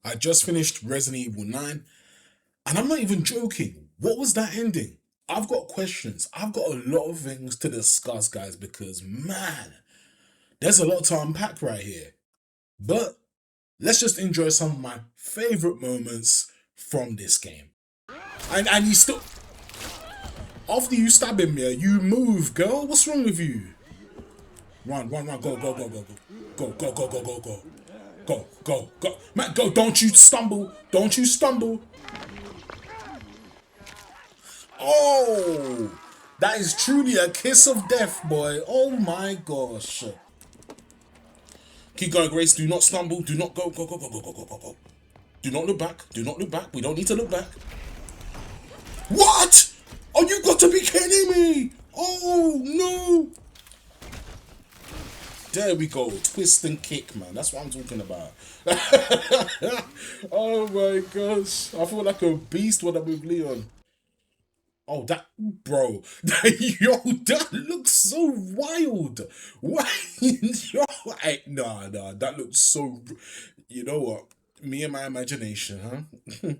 I just finished Resident Evil 9, and I'm not even joking. What was that ending? I've got questions. I've got a lot of things to discuss, guys, because man, there's a lot to unpack right here. But let's just enjoy some of my favorite moments from this game. And you still, after you stab him, yeah, you move, girl. What's wrong with you? Run, run, run, go, go, go, go, go, go, go, go, go, go. Go, go, go. Man, go, don't you stumble. Don't you stumble. Oh, that is truly a kiss of death, boy. Oh my gosh. Keep going, Grace. Do not stumble. Do not go, go, go, go, go, go, go, go, go. Do not look back. Do not look back. We don't need to look back. What? Oh, you got to be kidding me. Oh, no. There we go. Twist and kick, man. That's what I'm talking about. Oh my gosh. I feel like a beast when I'm with Leon. Oh, that, bro. Yo, that looks so wild. Why? Yo, nah, that looks so. You know what? Me and my imagination, huh?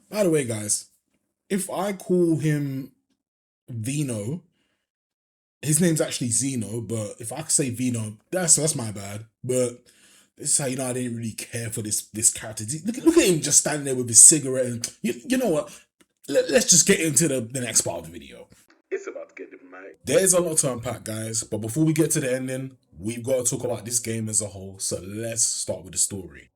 By the way, guys, if I call him Vino, his name's actually Zeno, but if I could say Vino, that's my bad. But this is how you know I didn't really care for this character. Look at him just standing there with his cigarette, and you know what? Let's just get into the next part of the video. It's about to get dramatic. There's a lot to unpack, guys, but before we get to the ending, we've got to talk about this game as a whole. So let's start with the story.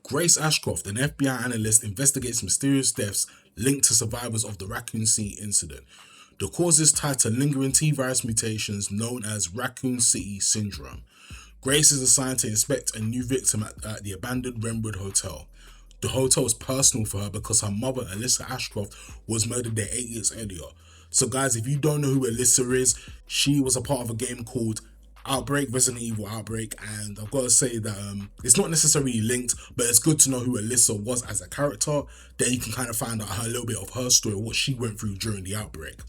Grace Ashcroft, an FBI analyst, investigates mysterious deaths linked to survivors of the Raccoon City incident. The cause is tied to lingering T-virus mutations known as Raccoon City syndrome. Grace is assigned to inspect a new victim at the abandoned Renwood Hotel. The hotel is personal for her because her mother, Alyssa Ashcroft, was murdered there 8 years earlier. So guys, if you don't know who Alyssa is, she was a part of a game called Outbreak, Resident Evil Outbreak, and I've got to say that it's not necessarily linked, but it's good to know who Alyssa was as a character. Then you can kind of find out a little bit of her story, what she went through during the outbreak.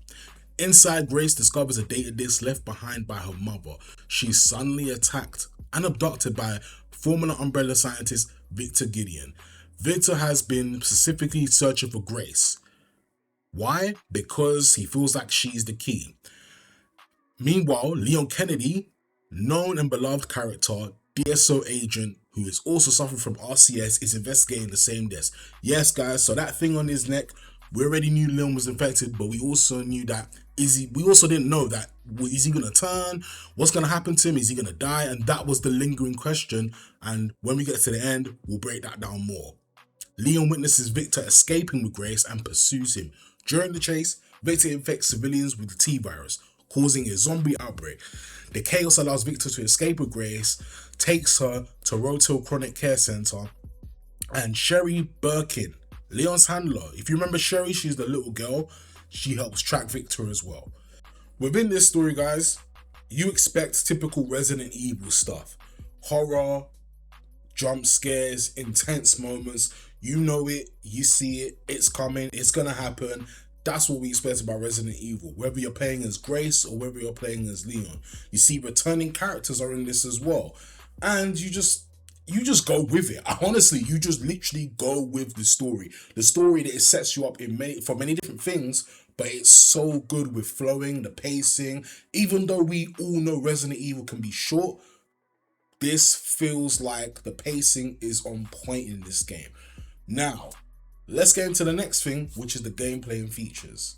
Inside, Grace discovers a data disk left behind by her mother. She's suddenly attacked and abducted by former Umbrella scientist Victor Gideon. Victor has been specifically searching for Grace. Why? Because he feels like she's the key. Meanwhile, Leon Kennedy, known and beloved character, DSO agent who is also suffering from RCS, is investigating the same death. Yes, guys, so that thing on his neck, we already knew Leon was infected, but we also knew that we also didn't know that, is he gonna turn? What's gonna happen to him? Is he gonna die? And that was the lingering question. And when we get to the end, we'll break that down more. Leon witnesses Victor escaping with Grace and pursues him. During the chase, Victor infects civilians with the T-virus, causing a zombie outbreak. The chaos allows Victor to escape with Grace, takes her to Rotel Chronic Care Center, and Sherry Birkin, Leon's handler. If you remember Sherry, she's the little girl. She helps track Victor as well. Within this story, guys, you expect typical Resident Evil stuff. Horror, jump scares, intense moments. You know it, you see it, it's coming, it's gonna happen. That's what we expect about Resident Evil, whether you're playing as Grace or whether you're playing as Leon. You see returning characters are in this as well. And you just go with it. Honestly, you just literally go with the story. The story that it sets you up for many different things, but it's so good with flowing, the pacing. Even though we all know Resident Evil can be short, this feels like the pacing is on point in this game. Now, let's get into the next thing, which is the gameplay and features.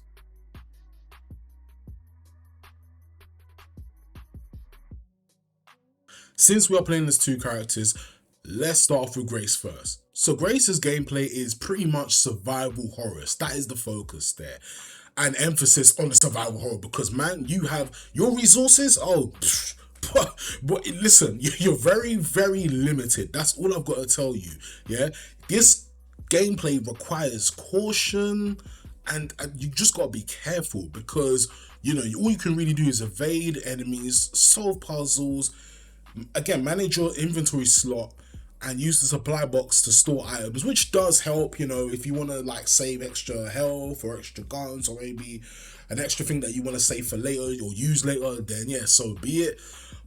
Since we are playing as two characters, let's start off with Grace first. So Grace's gameplay is pretty much survival horror. That is the focus there. And emphasis on the survival horror because, man, you have your resources. Oh, but listen, you're very, very limited. That's all I've got to tell you. Yeah, this gameplay requires caution, and you just got to be careful because, you know, all you can really do is evade enemies, solve puzzles, again, manage your inventory slot, and use the supply box to store items, which does help, you know, if you want to like save extra health or extra guns or maybe an extra thing that you want to save for later or use later, then yeah, so be it.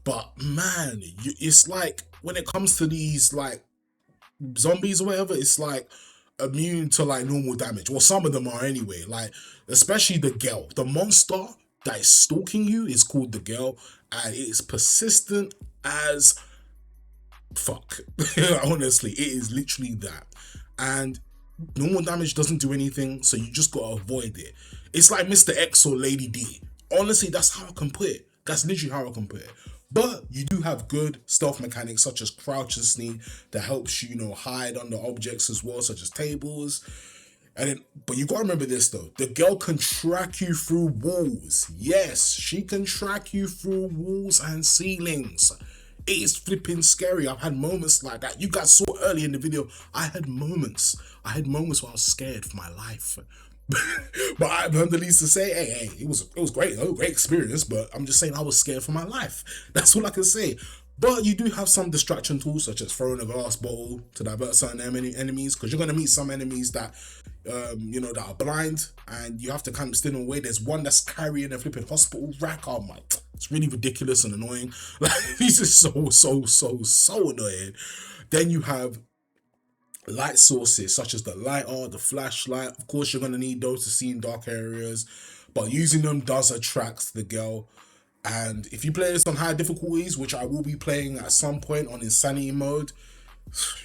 But man, it's like when it comes to these like zombies or whatever, it's like immune to like normal damage. Well, some of them are anyway. Like especially the girl, the monster that is stalking you is called the girl, and it is persistent as fuck. Honestly, it is literally that. And normal damage doesn't do anything, so you just gotta avoid it. It's like Mr. X or Lady D. Honestly, that's how I can put it. That's literally how I can put it. But you do have good stealth mechanics such as crouch and sneak that helps you, you know, hide under objects as well, such as tables. And then, but you gotta remember this though: the girl can track you through walls. Yes, she can track you through walls and ceilings. It is flipping scary. I've had moments like that. You guys saw early in the video. I had moments where I was scared for my life. But I'm the least to say, hey, it was great. It was a great experience. But I'm just saying I was scared for my life. That's all I can say. But you do have some distraction tools, such as throwing a glass bottle to divert certain enemies, because you're going to meet some enemies that, you know, that are blind, and you have to kind of steer them away. There's one that's carrying a flipping hospital rack. Oh my, it's really ridiculous and annoying. Like, this is so annoying. Then you have light sources, such as the lighter, the flashlight. Of course, you're going to need those to see in dark areas, but using them does attract the girl. And if you play this on high difficulties, which I will be playing at some point on insanity mode,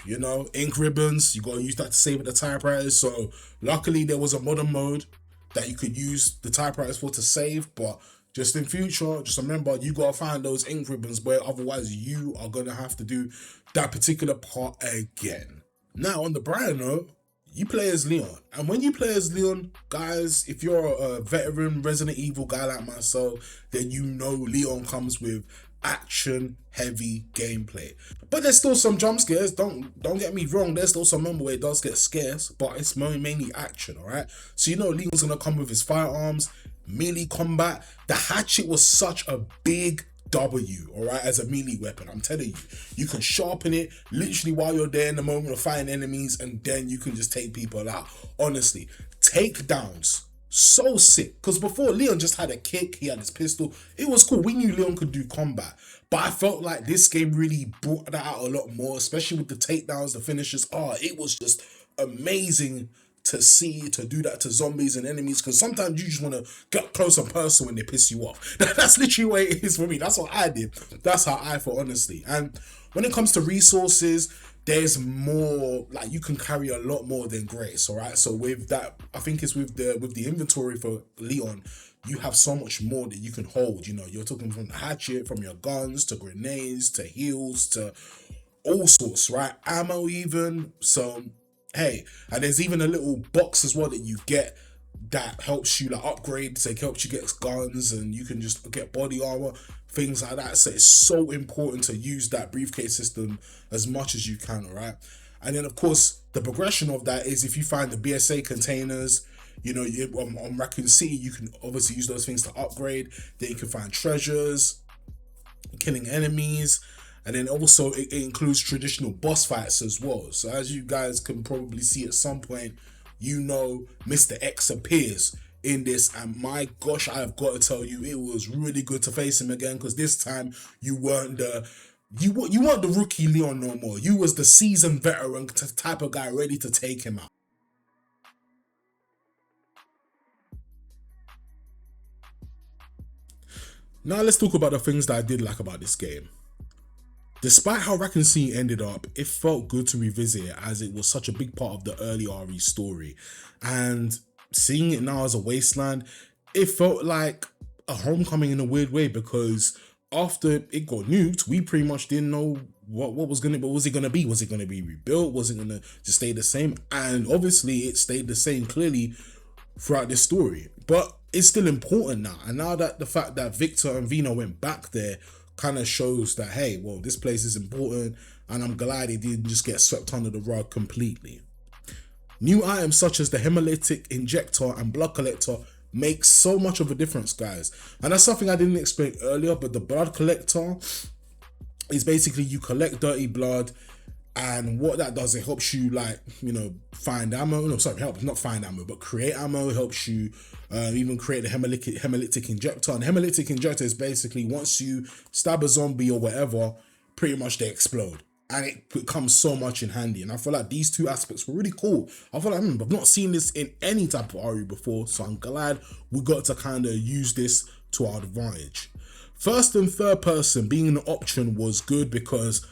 you know, ink ribbons, you gotta use that to save at the typewriters. So luckily there was a modern mode that you could use the typewriters for to save, but just in future, just remember you gotta find those ink ribbons, where otherwise you are gonna have to do that particular part again. Now on the brighter note, you play as Leon. And when you play as Leon, guys, if you're a veteran Resident Evil guy like myself, then you know Leon comes with action-heavy gameplay. But there's still some jump scares. Don't get me wrong. There's still some moment where it does get scarce, but it's mainly action, all right? So you know Leon's going to come with his firearms, melee combat. The hatchet was such a big W, all right, as a melee weapon. I'm telling you, you can sharpen it literally while you're there in the moment of fighting enemies, and then you can just take people out. Honestly, takedowns, so sick. Because before, Leon just had a kick, he had his pistol. It was cool. We knew Leon could do combat, but I felt like this game really brought that out a lot more, especially with the takedowns, the finishes. It was just amazing to see, to do that to zombies and enemies, because sometimes you just want to get close and personal when they piss you off. That's literally what it is for me. That's what I did. That's how I felt, honestly. And when it comes to resources, there's more, like you can carry a lot more than Grace, all right? So with that, I think it's with the inventory for Leon, you have so much more that you can hold. You know, you're talking from the hatchet, from your guns, to grenades, to heals, to all sorts, right? Ammo even. So hey, and there's even a little box as well that you get that helps you like upgrade, so it helps you get guns, and you can just get body armor, things like that. So it's so important to use that briefcase system as much as you can, all right? And then of course the progression of that is if you find the BSA containers, you know, on Raccoon City, you can obviously use those things to upgrade. Then you can find treasures, killing enemies. And then also it includes traditional boss fights as well. So as you guys can probably see at some point, you know Mr. X appears in this, and my gosh, I've got to tell you, it was really good to face him again, because this time you weren't the rookie Leon no more. You was the seasoned veteran type of guy ready to take him out. Now let's talk about the things that I did like about this game. Despite how Raccoon City ended up, it felt good to revisit it, as it was such a big part of the early RE story. And seeing it now as a wasteland, it felt like a homecoming in a weird way, because after it got nuked, we pretty much didn't know what was it gonna be? Was it gonna be rebuilt? Was it gonna just stay the same? And obviously it stayed the same clearly throughout this story. But it's still important now. And now that the fact that Victor and Vino went back there kind of shows that, hey, well, this place is important, and I'm glad it didn't just get swept under the rug completely. New items such as the hemolytic injector and blood collector make so much of a difference, guys. And that's something I didn't explain earlier, but the blood collector is basically you collect dirty blood, And what that does, it helps you, like, find ammo. No, sorry, help not find ammo, but create ammo. It helps you even create a hemolytic injector. And hemolytic injector is basically, once you stab a zombie or whatever, pretty much they explode. And it becomes so much in handy. And I feel like these two aspects were really cool. I feel like I've not seen this in any type of RE before, so I'm glad we got to kind of use this to our advantage. First and third person being an option was good because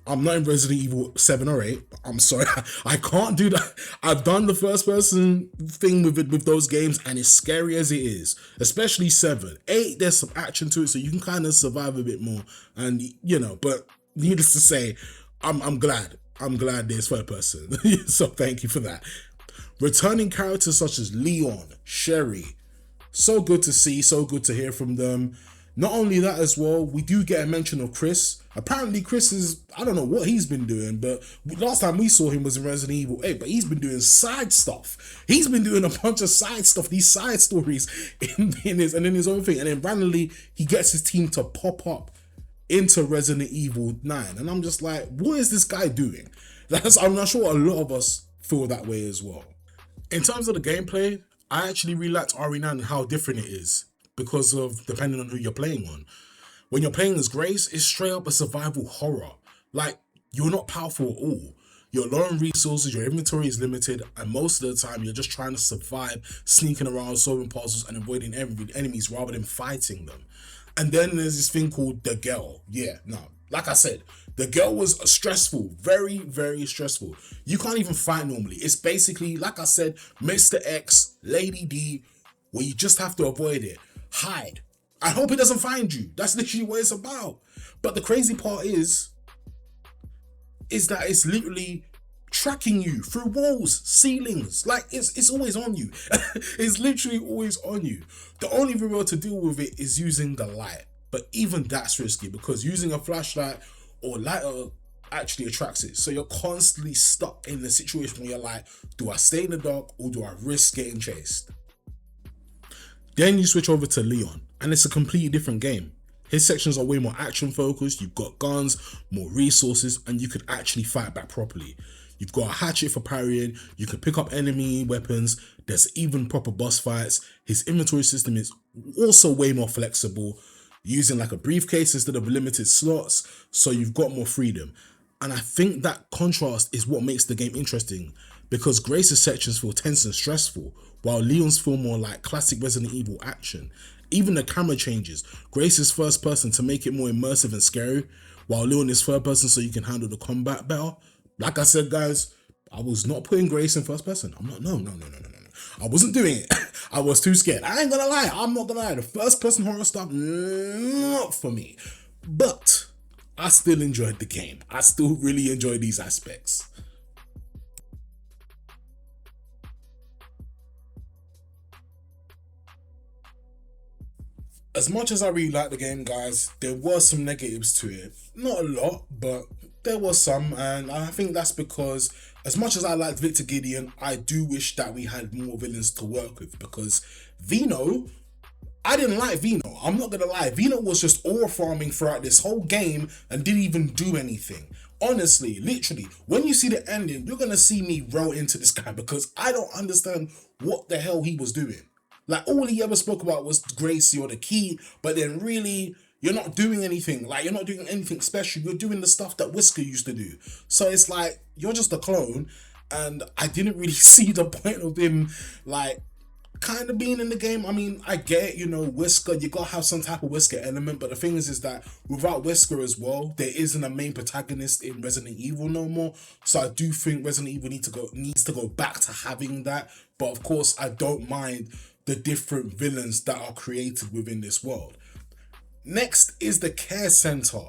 I'm not in Resident Evil 7 or 8. I'm sorry, I can't do that. I've done the first person thing with those games, and it's scary as it is, especially 7. 8, there's some action to it, so you can kind of survive a bit more. And, but needless to say, I'm glad there's third person. So thank you for that. Returning characters such as Leon, Sherry, so good to see, so good to hear from them. Not only that as well, we do get a mention of Chris. Apparently Chris is, I don't know what he's been doing, but last time we saw him was in Resident Evil 8, but he's been doing side stuff. He's been doing a bunch of side stuff, these side stories in his own thing. And then randomly, he gets his team to pop up into Resident Evil 9. And I'm just like, what is this guy doing? I'm not sure a lot of us feel that way as well. In terms of the gameplay, I actually really liked RE9 and how different it is, because of depending on who you're playing on. When you're playing as Grace, it's straight up a survival horror. Like, you're not powerful at all. You're low on resources, your inventory is limited, and most of the time you're just trying to survive, sneaking around, solving puzzles, and avoiding enemies rather than fighting them. And then there's this thing called the girl. Yeah, no, like I said, the girl was stressful, very, very stressful. You can't even fight normally. It's basically, like I said, Mr. X, Lady D, where you just have to avoid it. Hide. I hope it doesn't find you. That's literally what it's about. But the crazy part is that it's literally tracking you through walls, ceilings. Like, it's always on you. It's literally always on you. The only real way to deal with it is using the light. But even that's risky, because using a flashlight or lighter actually attracts it. So you're constantly stuck in the situation where you're like, do I stay in the dark or do I risk getting chased? Then you switch over to Leon, and it's a completely different game. His sections are way more action focused, you've got guns, more resources, and you could actually fight back properly. You've got a hatchet for parrying, you can pick up enemy weapons, there's even proper boss fights. His inventory system is also way more flexible, using like a briefcase instead of limited slots, so you've got more freedom. And I think that contrast is what makes the game interesting, because Grace's sections feel tense and stressful, while Leon's feel more like classic Resident Evil action. Even the camera changes. Grace is first person to make it more immersive and scary, while Leon is third person so you can handle the combat better. Like I said, guys, I was not putting Grace in first person. I'm not, no. I wasn't doing it. I was too scared. I ain't gonna lie, I'm not gonna lie. The first person horror stuff, not for me. But I still enjoyed the game. I still really enjoy these aspects. As much as I really like the game, guys, there were some negatives to it. Not a lot, but there was some, and I think that's because as much as I liked Victor Gideon, I do wish that we had more villains to work with, because Vino, I didn't like Vino. I'm not gonna lie. Vino was just aura farming throughout this whole game and didn't even do anything. Honestly, literally, when you see the ending, you're gonna see me roll into this guy, because I don't understand what the hell he was doing. Like, all he ever spoke about was Gracie or the key, but then really, you're not doing anything. Like, you're not doing anything special. You're doing the stuff that Whisker used to do. So it's like, you're just a clone, and I didn't really see the point of him, like, kind of being in the game. I mean, I get it, Whisker, you gotta have some type of Whisker element, but the thing is that without Whisker as well, there isn't a main protagonist in Resident Evil no more. So I do think Resident Evil needs to go back to having that. But of course, I don't mind the different villains that are created within this world. Next is the care center.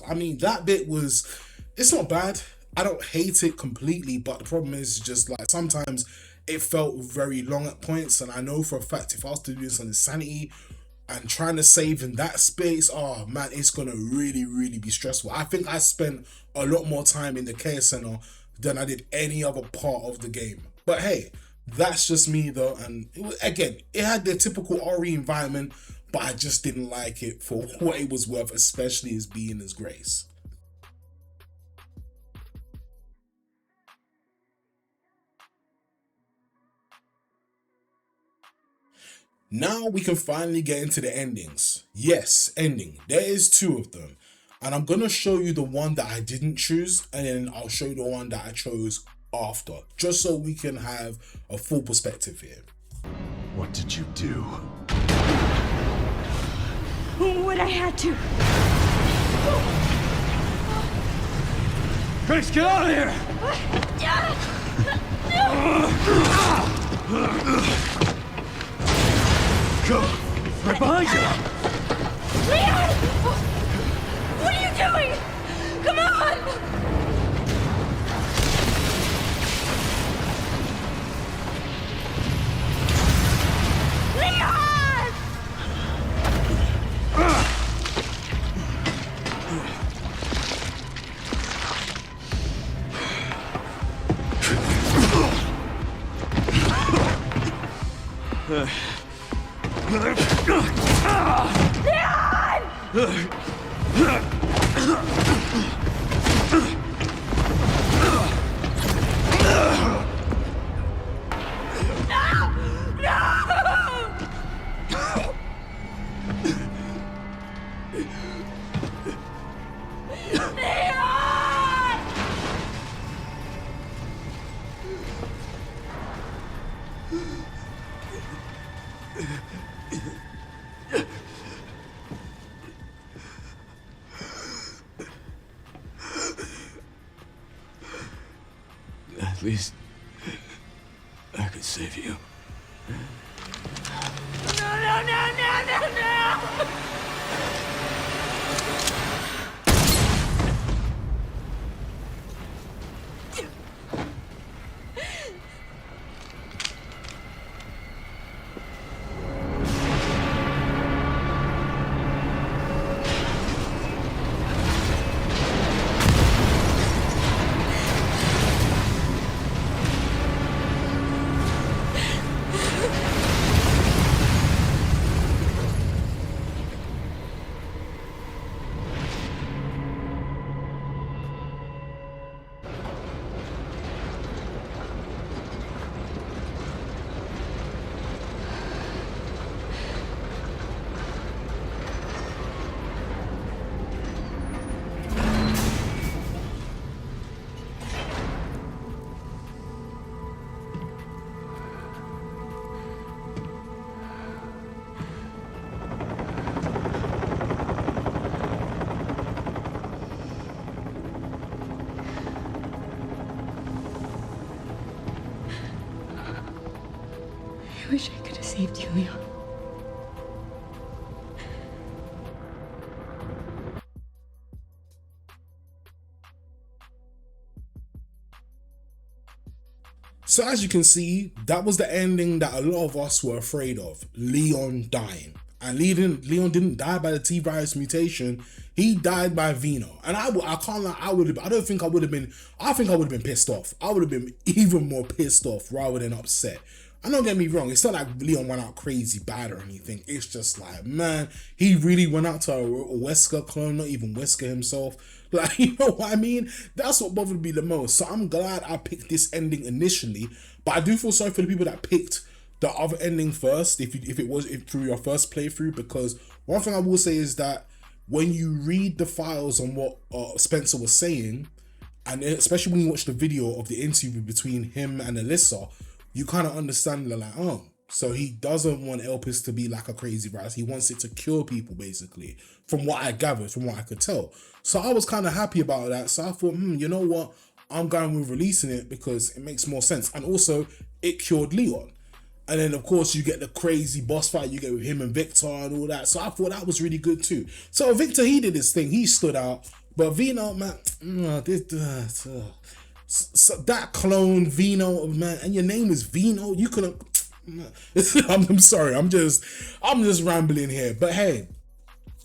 I mean, that bit it's not bad. I don't hate it completely, but the problem is just like sometimes it felt very long at points, and I know for a fact if I was to do this on Insanity and trying to save in that space, oh man, it's gonna really, really be stressful. I think I spent a lot more time in the care center than I did any other part of the game. But hey, that's just me though, and it had the typical RE environment, but I just didn't like it for what it was worth, especially as being as Grace. Now we can finally get into the endings. Yes, ending. There is 2 of them. And I'm gonna show you the one that I didn't choose, and then I'll show you the one that I chose after, just so we can have a full perspective here. What did you do? What I had to. Grace, get out of here! Go! Right behind you! Leon! What are you doing? Come on! Leon! At least I could save you. No! I wish I could have saved you, Leon. So as you can see, that was the ending that a lot of us were afraid of, Leon dying. And Leon didn't die by the T-virus mutation, he died by Vino. And I can't lie, I think I would have been pissed off. I would have been even more pissed off rather than upset. And don't get me wrong, it's not like Leon went out crazy bad or anything. It's just like, man, he really went out to a Wesker clone, not even Wesker himself. Like, you know what I mean? That's what bothered me the most. So I'm glad I picked this ending initially, but I do feel sorry for the people that picked the other ending first, if it was through your first playthrough, because one thing I will say is that when you read the files on what Spencer was saying, and especially when you watch the video of the interview between him and Alyssa, you kind of understand, they're like, oh, so he doesn't want Elpis to be like a crazy virus. He wants it to cure people, basically, from what I gathered, from what I could tell. So I was kind of happy about that. So I thought, you know what? I'm going with releasing it because it makes more sense. And also, it cured Leon. And then, of course, you get the crazy boss fight you get with him and Victor and all that. So I thought that was really good too. So Victor, he did his thing. He stood out. But Vino, man, so that clone Vino, man, and your name is Vino, you couldn't. I'm sorry, I'm just rambling here. But hey,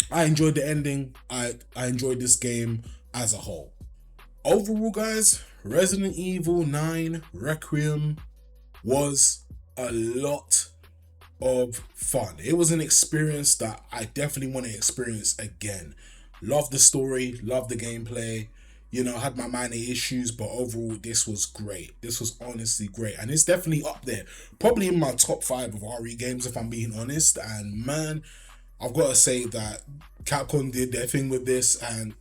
I enjoyed the ending. I enjoyed this game as a whole. Overall, guys, Resident Evil 9 Requiem was a lot of fun. It was an experience that I definitely want to experience again. Love the story, love the gameplay. You know, I had my minor issues, but overall, this was great. This was honestly great. And it's definitely up there. Probably in my top 5 of RE games, if I'm being honest. And man, I've got to say that Capcom did their thing with this. And,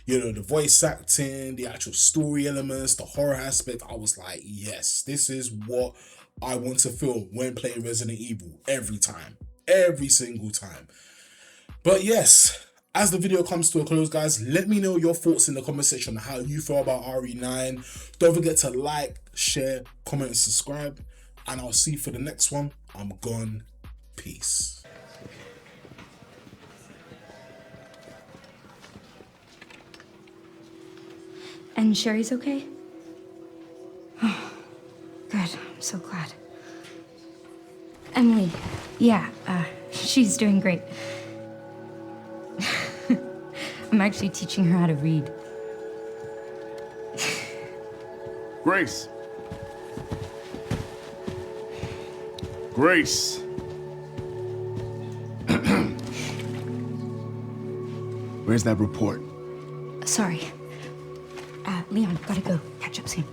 you know, the voice acting, the actual story elements, the horror aspect, I was like, yes, this is what I want to feel when playing Resident Evil every time. Every single time. But yes, as the video comes to a close, guys, let me know your thoughts in the comment section on how you feel about RE9. Don't forget to like, share, comment, and subscribe. And I'll see you for the next one. I'm gone. Peace. And Sherry's okay? Oh, good. I'm so glad. Emily, yeah, she's doing great. I'm actually teaching her how to read. Grace. Grace. Where's that report? Sorry. Leon, gotta go. Catch up soon.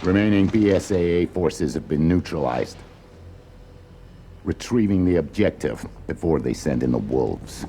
Remaining BSAA forces have been neutralized. Retrieving the objective before they send in the wolves.